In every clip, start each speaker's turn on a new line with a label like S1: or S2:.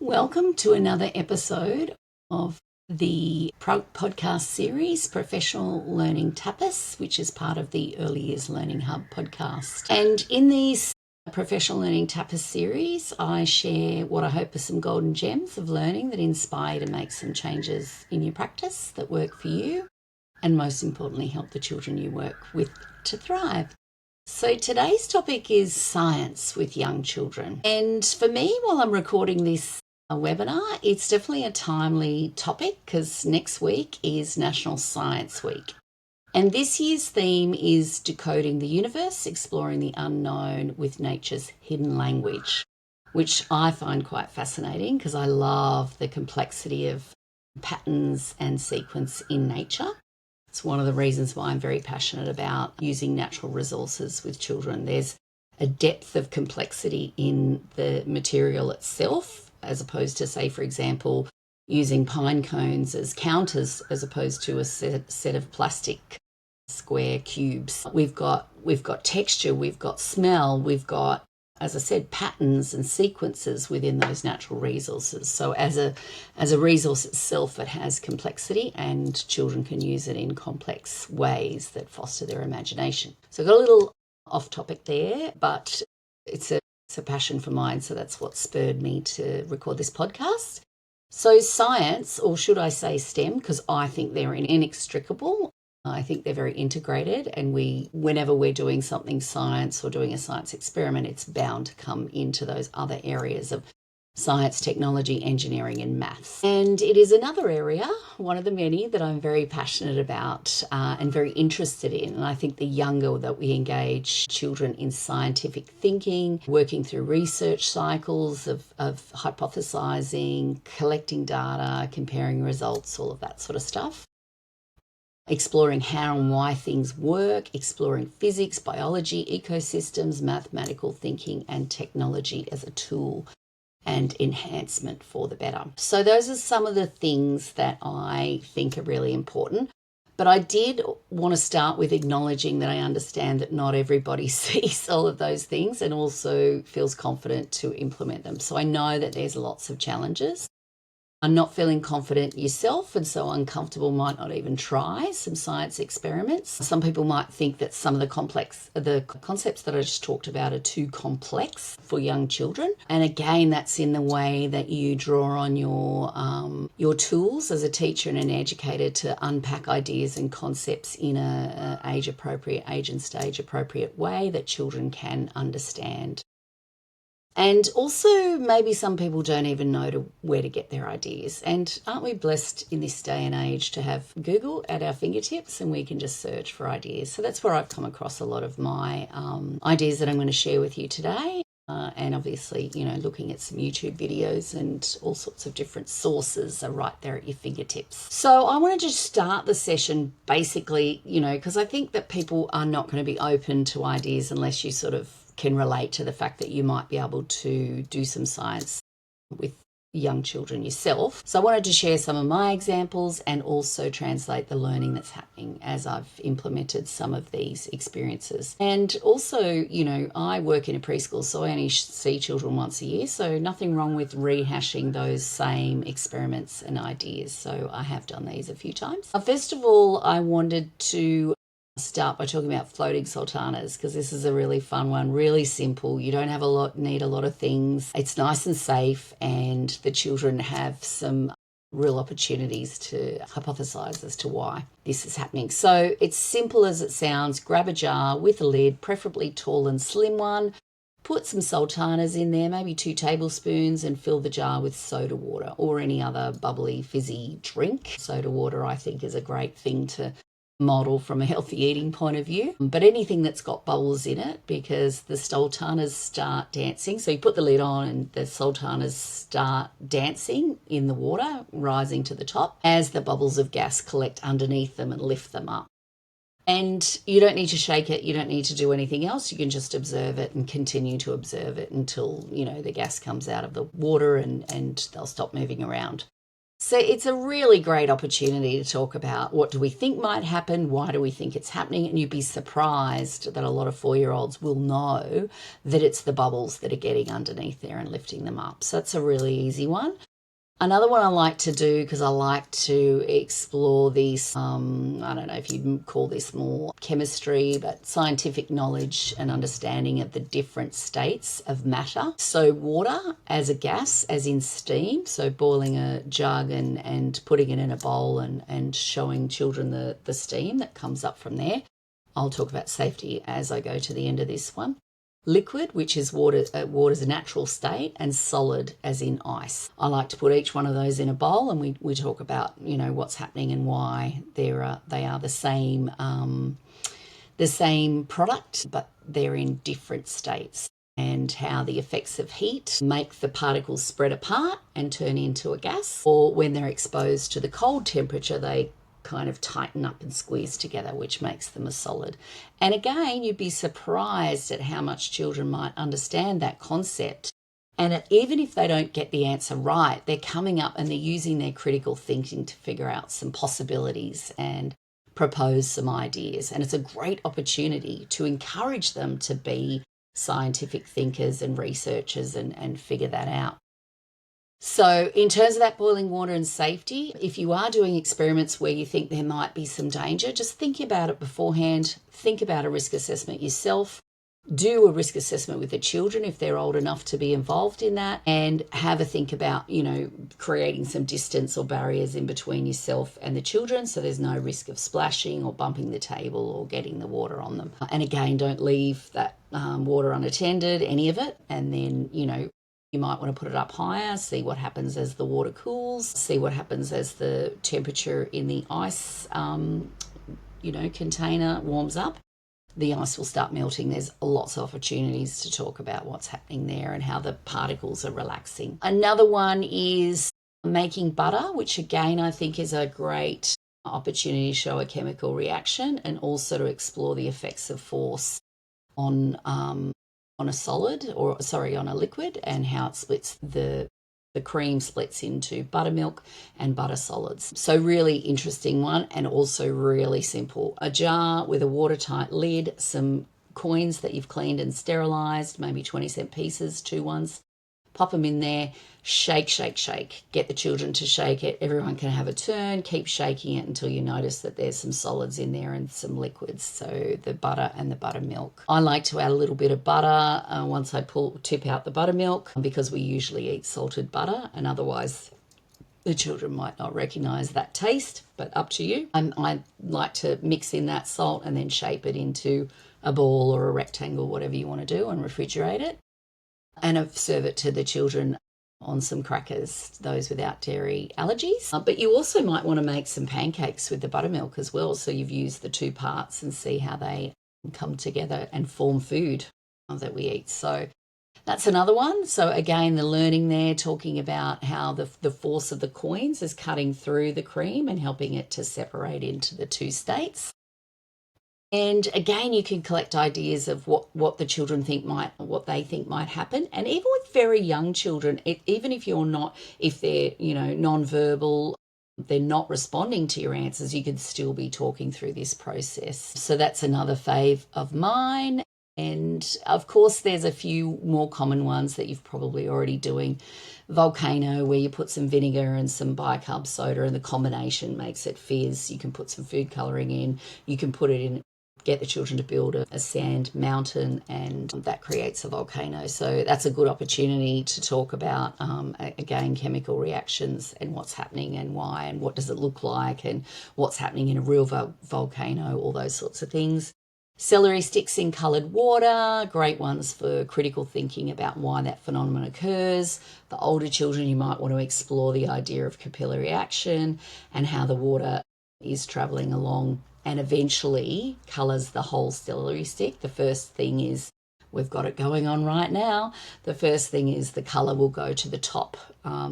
S1: Welcome to another episode of the podcast series, Professional Learning Tapas, which is part of the Early Years Learning Hub podcast. And in these Professional Learning Tapas series, I share what I hope are some golden gems of learning that inspire you to make some changes in your practice that work for you, and most importantly, help the children you work with to thrive. So today's topic is science with young children. And for me, while I'm recording this webinar, it's definitely a timely topic because next week is National Science Week. And this year's theme is Decoding the Universe, Exploring the Unknown with Nature's Hidden Language, which I find quite fascinating because I love the complexity of patterns and sequence in nature. It's one of the reasons why I'm very passionate about using natural resources with children. There's a depth of complexity in the material itself, as opposed to, say, for example, using pine cones as counters as opposed to a set of plastic square cubes. We've got texture, we've got smell, we've got, as I said, patterns and sequences within those natural resources. So as a resource itself, it has complexity and children can use it in complex ways that foster their imagination. So I've got a little off topic there, but it's a passion for mine. So that's what spurred me to record this podcast. So science, or should I say STEM, because I think they're inextricable. I think they're very integrated, and whenever we're doing something science or doing a science experiment, it's bound to come into those other areas of science, technology, engineering, and maths. And it is another area, one of the many, that I'm very passionate about and very interested in. And I think the younger that we engage children in scientific thinking, working through research cycles of hypothesizing, collecting data, comparing results, all of that sort of stuff, exploring how and why things work, exploring physics, biology, ecosystems, mathematical thinking, and technology as a tool and enhancement for the better. So those are some of the things that I think are really important. But I did want to start with acknowledging that I understand that not everybody sees all of those things and also feels confident to implement them. So I know that there's lots of challenges. I'm not feeling confident yourself and so uncomfortable might not even try some science experiments. Some people might think that some of the concepts that I just talked about are too complex for young children. And again, that's in the way that you draw on your tools as a teacher and an educator to unpack ideas and concepts in a age and stage appropriate way that children can understand. And also, maybe some people don't even know where to get their ideas. And aren't we blessed in this day and age to have Google at our fingertips and we can just search for ideas? So that's where I've come across a lot of my ideas that I'm going to share with you today. And obviously, looking at some YouTube videos and all sorts of different sources are right there at your fingertips. So I want to just start the session basically, because I think that people are not going to be open to ideas unless you sort of can relate to the fact that you might be able to do some science with young children yourself. So I wanted to share some of my examples and also translate the learning that's happening as I've implemented some of these experiences. And also, I work in a preschool, so I only see children once a year, so nothing wrong with rehashing those same experiments and ideas. So I have done these a few times. First of all, I wanted to start by talking about floating sultanas because this is a really fun one, really simple. You don't need a lot of things. It's nice and safe, and the children have some real opportunities to hypothesize as to why this is happening. So it's simple as it sounds. Grab a jar with a lid, preferably tall and slim one. Put some sultanas in there, maybe 2 tablespoons, and fill the jar with soda water or any other bubbly, fizzy drink. Soda water, I think, is a great thing to model from a healthy eating point of view, but anything that's got bubbles in it, because the sultanas start dancing. So you put the lid on and the sultanas start dancing in the water, rising to the top as the bubbles of gas collect underneath them and lift them up. And you don't need to shake it, you don't need to do anything else. You can just observe it and continue to observe it until the gas comes out of the water and they'll stop moving around. So it's a really great opportunity to talk about what do we think might happen, why do we think it's happening, and you'd be surprised that a lot of 4-year-olds will know that it's the bubbles that are getting underneath there and lifting them up. So that's a really easy one. Another one I like to do, because I like to explore these, I don't know if you'd call this more chemistry, but scientific knowledge and understanding of the different states of matter. So water as a gas, as in steam, so boiling a jug and putting it in a bowl and showing children the steam that comes up from there. I'll talk about safety as I go to the end of this one. Liquid, which is water's natural state, and solid, as in ice. I like to put each one of those in a bowl, and we talk about what's happening and why they are the same product, but they're in different states, and how the effects of heat make the particles spread apart and turn into a gas, or when they're exposed to the cold temperature, they kind of tighten up and squeeze together, which makes them a solid. And again, you'd be surprised at how much children might understand that concept. And even if they don't get the answer right, they're coming up and they're using their critical thinking to figure out some possibilities and propose some ideas. And it's a great opportunity to encourage them to be scientific thinkers and researchers and figure that out. So in terms of that boiling water and safety, if you are doing experiments where you think there might be some danger, just think about it beforehand. Think about a risk assessment yourself. Do a risk assessment with the children if they're old enough to be involved in that, and have a think about, creating some distance or barriers in between yourself and the children so there's no risk of splashing or bumping the table or getting the water on them. And again, don't leave that water unattended, any of it, and then, you might want to put it up higher, see what happens as the water cools, see what happens as the temperature in the ice, container warms up. The ice will start melting. There's lots of opportunities to talk about what's happening there and how the particles are relaxing. Another one is making butter, which again I think is a great opportunity to show a chemical reaction and also to explore the effects of force on a liquid, and how it splits the cream splits into buttermilk and butter solids. So really interesting one, and also really simple. A jar with a watertight lid, some coins that you've cleaned and sterilised, maybe 20-cent pieces, 2 ones. Pop them in there, shake, shake, shake. Get the children to shake it. Everyone can have a turn. Keep shaking it until you notice that there's some solids in there and some liquids, so the butter and the buttermilk. I like to add a little bit of butter once I tip out the buttermilk, because we usually eat salted butter, and otherwise the children might not recognise that taste, but up to you. I like to mix in that salt and then shape it into a ball or a rectangle, whatever you want to do, and refrigerate it. And serve it to the children on some crackers, those without dairy allergies. But you also might want to make some pancakes with the buttermilk as well. So you've used the 2 parts and see how they come together and form food that we eat. So that's another one. So again, the learning there, talking about how the force of the coins is cutting through the cream and helping it to separate into the 2 states. And again, you can collect ideas of what the children what they think might happen. And even with very young children, even if they're, non-verbal, they're not responding to your answers, you could still be talking through this process. So that's another fave of mine. And of course, there's a few more common ones that you've probably already doing. Volcano, where you put some vinegar and some bicarb soda, and the combination makes it fizz. You can put some food colouring in. You can put it in, get the children to build a sand mountain, and that creates a volcano. So that's a good opportunity to talk about, again, chemical reactions and what's happening and why, and what does it look like, and what's happening in a real volcano, all those sorts of things. Celery sticks in coloured water, great ones for critical thinking about why that phenomenon occurs. For older children, you might want to explore the idea of capillary action and how the water is travelling along and eventually colours the whole celery stick. The first thing is, we've got it going on right now, the first thing is the colour will go to the top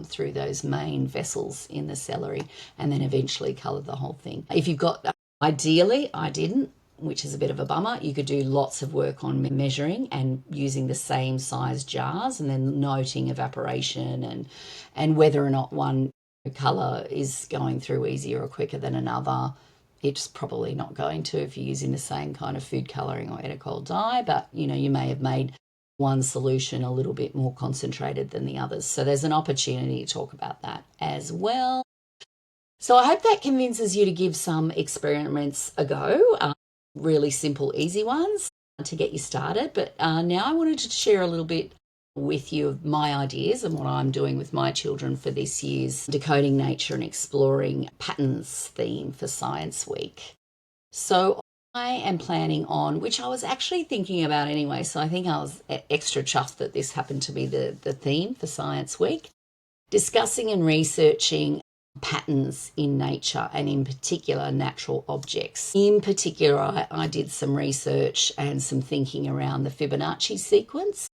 S1: through those main vessels in the celery, and then eventually colour the whole thing. If you've got, ideally, I didn't, which is a bit of a bummer, you could do lots of work on measuring and using the same size jars, and then noting evaporation and whether or not one colour is going through easier or quicker than another. It's probably not going to if you're using the same kind of food colouring or ethical dye, but you may have made one solution a little bit more concentrated than the others. So there's an opportunity to talk about that as well. So I hope that convinces you to give some experiments a go, really simple, easy ones to get you started. But now I wanted to share a little bit with you of my ideas and what I'm doing with my children for this year's Decoding Nature and Exploring Patterns theme for Science Week. So I am planning on, which I was actually thinking about anyway, so I think I was extra chuffed that this happened to be the theme for Science Week, discussing and researching patterns in nature and in particular natural objects. In particular, I did some research and some thinking around the Fibonacci sequence,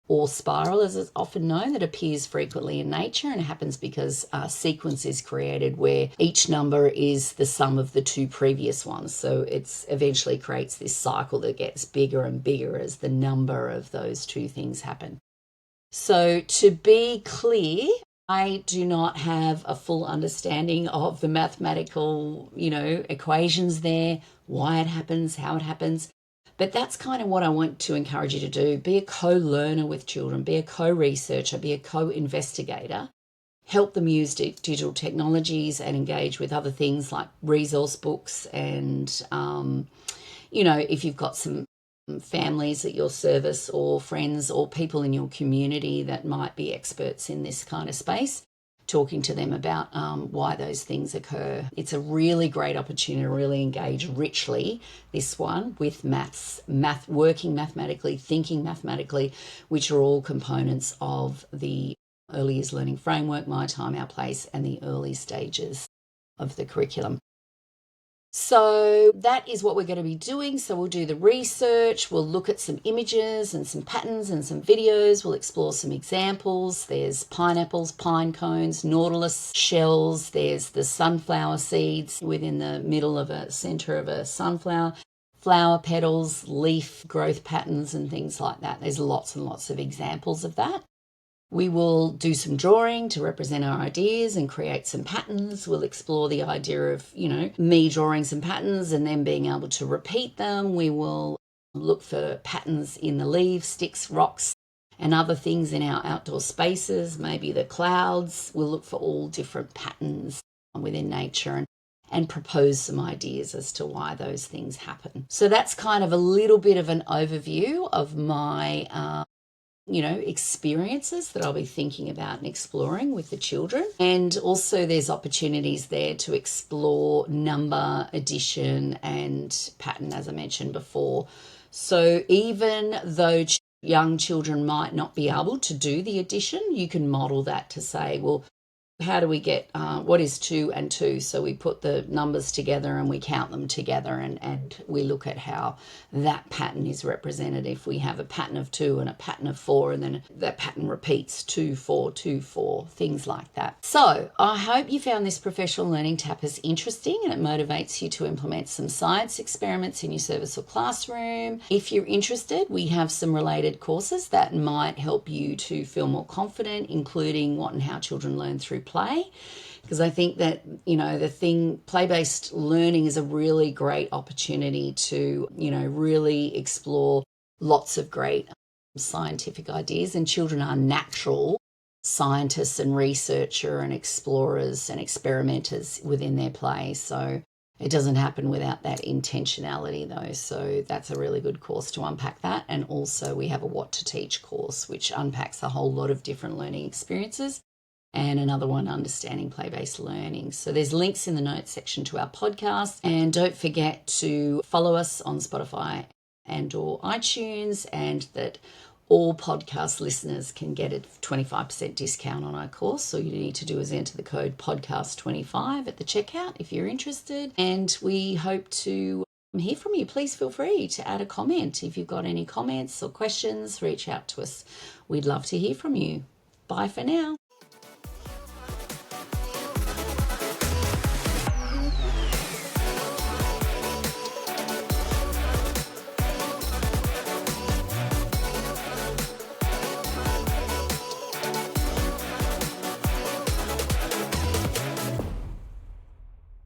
S1: or spiral as it's often known, that appears frequently in nature, and it happens because a sequence is created where each number is the sum of the two previous ones. So it's eventually creates this cycle that gets bigger and bigger as the number of those two things happen. So to be clear, I do not have a full understanding of the mathematical, equations there, why it happens, how it happens. But that's kind of what I want to encourage you to do. Be a co-learner with children, be a co-researcher, be a co-investigator. Help them use digital technologies and engage with other things like resource books and, if you've got some families at your service or friends or people in your community that might be experts in this kind of space, talking to them about why those things occur. It's a really great opportunity to really engage richly, this one, with working mathematically, thinking mathematically, which are all components of the early years learning framework, My Time, Our Place, and the early stages of the curriculum. So that is what we're going to be doing. So we'll do the research, we'll look at some images and some patterns and some videos, we'll explore some examples. There's pineapples, pine cones, nautilus shells, there's the sunflower seeds within the middle of a centre of a sunflower, flower petals, leaf growth patterns and things like that. There's lots and lots of examples of that. We will do some drawing to represent our ideas and create some patterns. We'll explore the idea of, me drawing some patterns and then being able to repeat them. We will look for patterns in the leaves, sticks, rocks, and other things in our outdoor spaces, maybe the clouds. We'll look for all different patterns within nature and propose some ideas as to why those things happen. So that's kind of a little bit of an overview of my experiences that I'll be thinking about and exploring with the children. And also there's opportunities there to explore number, addition and pattern, as I mentioned before. So even though young children might not be able to do the addition, you can model that to say, well, how do we get, what is 2 and 2? So we put the numbers together and we count them together and we look at how that pattern is represented. If we have a pattern of 2 and a pattern of 4 and then that pattern repeats 2, 4, 2, 4, things like that. So I hope you found this professional learning tapas interesting and it motivates you to implement some science experiments in your service or classroom. If you're interested, we have some related courses that might help you to feel more confident, including what and how children learn through play, because I think that play-based learning is a really great opportunity to really explore lots of great scientific ideas, and children are natural scientists and researcher and explorers and experimenters within their play, so it doesn't happen without that intentionality though. So that's a really good course to unpack that. And also we have a What to Teach course which unpacks a whole lot of different learning experiences, and another one, Understanding Play-Based Learning. So there's links in the notes section to our podcast. And don't forget to follow us on Spotify and or iTunes, and that all podcast listeners can get a 25% discount on our course. All you need to do is enter the code podcast25 at the checkout if you're interested. And we hope to hear from you. Please feel free to add a comment. If you've got any comments or questions, reach out to us. We'd love to hear from you. Bye for now.